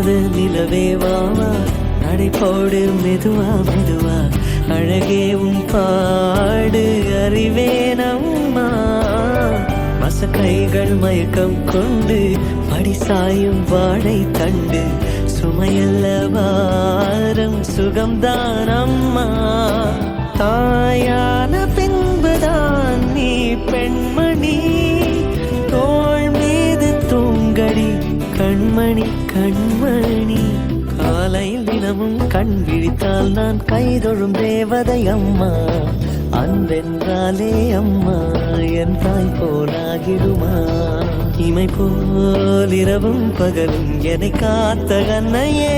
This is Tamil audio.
மாத நிலவே வாவா நடை போடு மெதுவா மெதுவா அழகே உன் பாடு அறிவேனம்மா மசக்கைகள் மயக்கம் கொண்டு படிசாயும் வாழை தண்டு சுமையல்ல வாரம் சுகம்தான் அம்மா தாயான பின்புதான் நீ பெண்மணி தோள் மீது தூங்கடி கண்மணி கண்மணி காலையில் தினமும் கண் விழித்தால் நான் கைதொழும் தேவதை அம்மா அன்பென்றாலே அம்மா என் தாய் போலாகிடுமா இமை போல் இரவும் பகலும் என்னை காத்த கண்ணையே